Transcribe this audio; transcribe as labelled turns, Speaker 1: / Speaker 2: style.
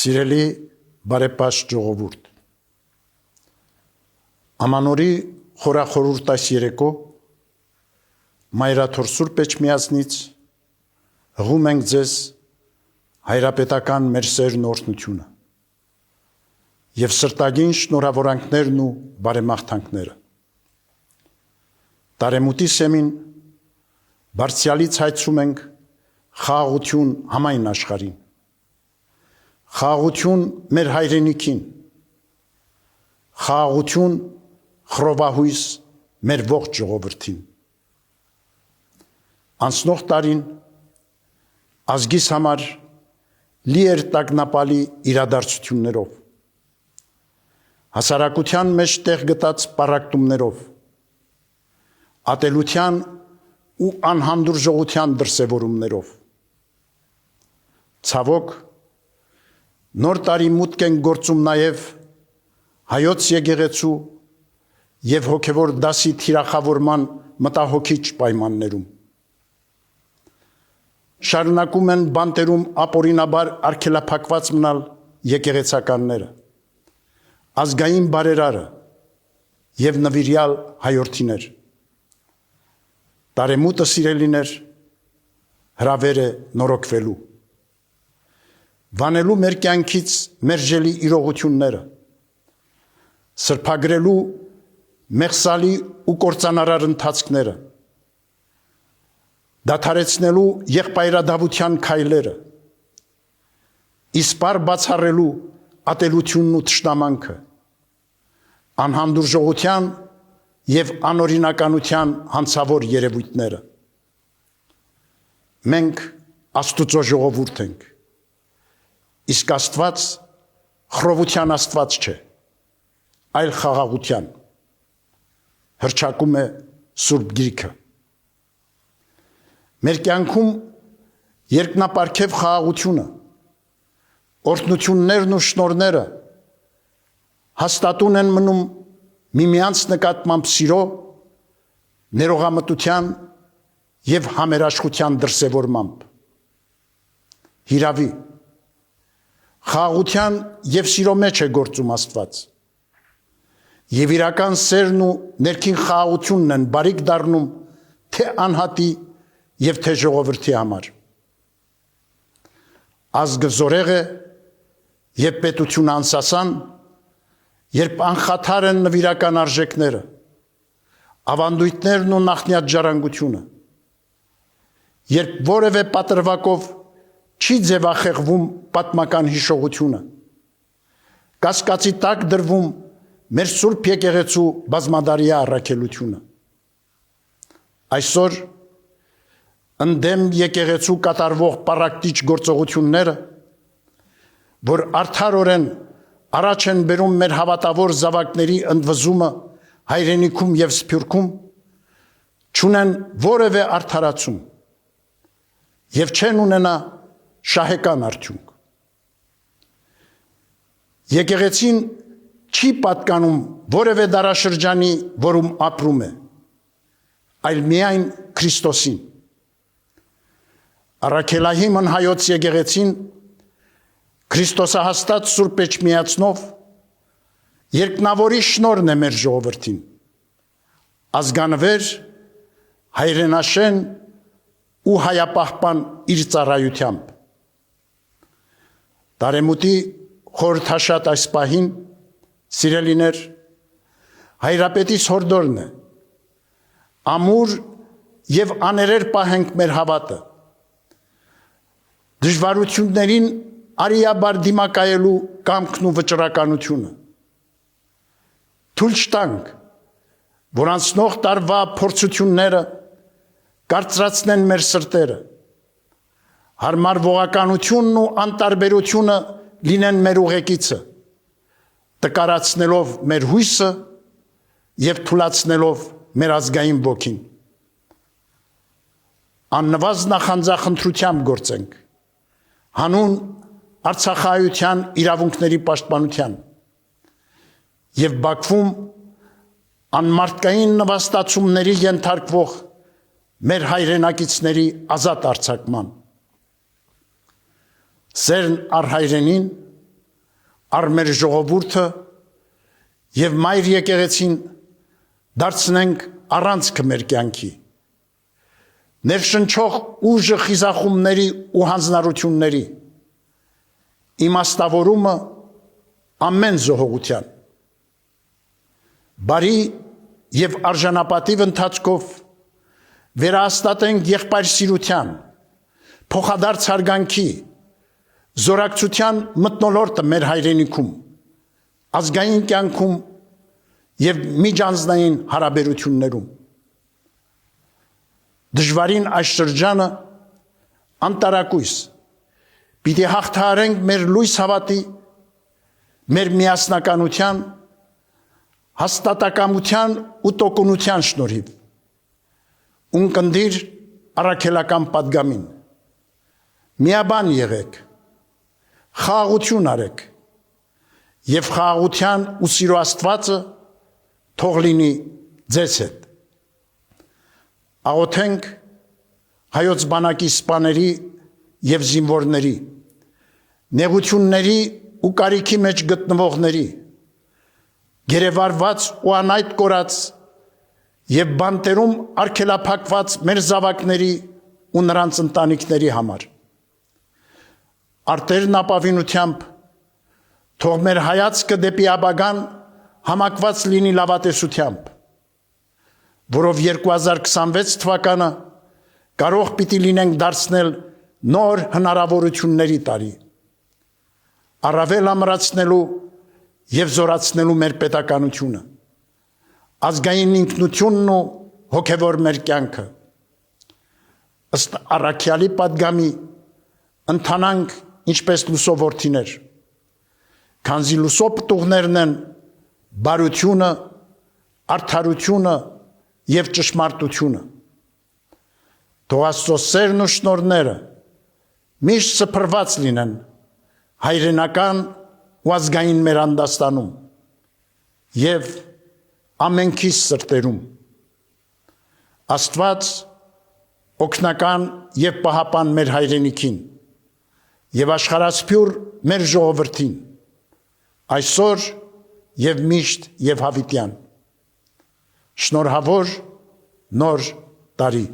Speaker 1: Սիրելի բարեպաշտ ժողովուրդ, Ամանորի խորախորհուրդ այս երեկո Մայրաթոր Սուրբ Էջմիածնից հղում ենք ձեզ հայրապետական մեր սերն օրհնությունը և սրտագին շնորհավորանքներն ու բարեմաղթանքները։ Տարեմուտի սեմին բարձրալից հայցում ենք խաղաղություն համայն աշխարհին, խաղաղություն մեր հայրենիքին, խաղաղություն խռովահույս մեր ողջ ժողովրդին։ Անցնող տարին ազգիս համար լի էր տագնապալի իրադարձություններով, հասարակության մեջ տեղ գտած պառակտումներով, ատելության ու անհանդուրժողության դրսևորումներով։ Ցավոք, նոր տարի մուտք են գործում նաև հայոց եկեղեցու և հոգևոր դասի թիրախավորման մտահոգիչ պայմաններում։ Շարունակում են բանտերում ապօրինաբար արգելափակված մնալ եկեղեցականները, ազգային բարերարը և նվիրյալ հայորդիներ։ Տարեմուտը, սիրելիներ, հրավեր է նորոգվելու, վանելու մեր կյանքից մերժելի իրողությունները, սրբագրելու մեղսալի ու կործանարար ընթացքները, դադարեցնելու եղբայրադավության քայլերը, իսպառ բացառելու ատելությունն ու թշնամանքը, անհանդուրժողության և անօրինականության հանցավոր երևույթները։ Մենք Աստուծո ժողովուրդ ենք, իսկ Աստված խռովության Աստված չէ, այլ խաղաղության, հռչակում է Սուրբ Գիրքը։ Մեր կյանքում երկնապարգև խաղաղությունը, օրհնություններն ու շնորհները հաստատուն են մնում միմյանց նկատմամբ սիրո, ներողամտության և համերաշխության դրսևորմամբ։ Հիրավի, խաղաղության և սիրո մեջ է գործում Աստված, և իրական սերն ու ներքին խաղաղությունն են բարիք դառնում թե անհատի և թե ժողովրդի համար։ Ազգը զորեղ է և պետությունը անսասան, երբ անխաթար են նվիրական արժեքները, ավանդույթներն ու նախնյաց ժառանգությունը, երբ որևէ պատրվակով չի ձևախեղվում պատմական հիշողությունը, կասկածի տակ դրվում մեր Սուրբ եկեղեցու բազմադարյա առաքելությունը։ Այսօր ընդդեմ եկեղեցու կատարվող պառակտիչ գործողությունները, որ արդարորեն առաջ են բերում մեր հավատավոր զավակների ընդվզումը հայրենիքում և սփյուռքում, չունեն որևէ արդարացում և չեն ունենա շահեկան արդյունք։ Եկեղեցին չի պատկանում որևէ դարաշրջանի, որում ապրում է, այլ միայն Քրիստոսին։ Առաքելահիմն հայոց եկեղեցին Քրիստոսահաստատ Սուրբ Էջմիածնով երկնավորի շնորհն է մեր ժողովրդին, ազգանվեր, հայրենաշեն ու հայապահպան իր ծառայությամբ։ Տարեմուտի խորհրդաշատ այս պահին, սիրելիներ, հայրապետիս հորդորն է, ամուր և աներեր պահենք մեր հավատը, դժվարություններին արիաբար դիմակայելու կամքն ու վճռականությունը, թույլ չտանք, որ անցնող տարվա փորձությունները կարծրացնեն մեր սրտերը, հարմարվողականությունն ու անտարբերությունը լինեն մեր ուղեկիցը, տկարացնելով մեր հույսը և թուլացնելով մեր ազգային ոգին։ Աննվազ նախանձախնդրությամբ գործենք, հանուն արցախայության իրավունքների պաշտպանության և Բաքվում անմարդկային նվաստացումների ենթարկվող մեր հայրենակիցների ազատ արձակման։ Սերն առ հայրենին առ մեր ժողովուրդը եւ մայր եկեղեցին դարձնենք առանցքը մեր կյանքի, ներշնչող ուժը խիզախումների ու հանձնառությունների, իմաստավորումը ամեն զոհողության, բարի եւ արժանապատիվ ընթացքով վերահաստատենք եղբայրսիրության, փոխադարձ հարգանքի, զորակցության մթնոլորտը մեր հայրենիքում, ազգային կյանքում եւ միջանձնային հարաբերություններում։ Դժվարին այս շրջանը անտարակույս պիտի հաղթահարենք մեր լույս հավատի, մեր միասնականության, հաստատակամության ու տոկունության շնորհիվ, ունկնդիր առաքելական պատգամին, միաբան եղեք, խաղաղություն արեք եւ խաղաղության ու սիրո Աստվածը թող լինի ձեզ հետ։ Աղոթենք հայոց բանակի սպաների եւ զինվորների, նեղությունների ու կարիքի մեջ գտնվողների, գերեվարված ու անայտ կորած եւ բանտերում արգելափակված մեր զավակների ու նրանց ընտանիքների համար։ Արտերն ապավինությամբ թող մեր հայացքը դեպի ապագան համակված լինի լավատեսությամբ, որով 2026 թվականը կարող պիտի լինենք դարձնել նոր հնարավորությունների տարի, առավել ամրացնելու եւ զորացնելու մեր պետականությունը, ազգային ինքնությունն ու հոգեվոր մեր կյանքը, ըստ առաքյալի պատգամի ընթանանք ինչպես լուսո որդիներ, քանզի լուսո պտուղներն են բարությունը, արդարությունը եւ ճշմարտությունը։ Թող Աստծո սերն ու շնորհները միշտ սփռված լինեն հայրենական ու ազգային մեր անդաստանում եւ ամենքիս սրտերում։ Աստված օգնական եւ պահապան մեր հայրենիքին եւ աշխարհասփյուր մեր ժողովրդին, այսօր եւ միշտ եւ հավիտյան։ Շնորհավոր նոր տարի։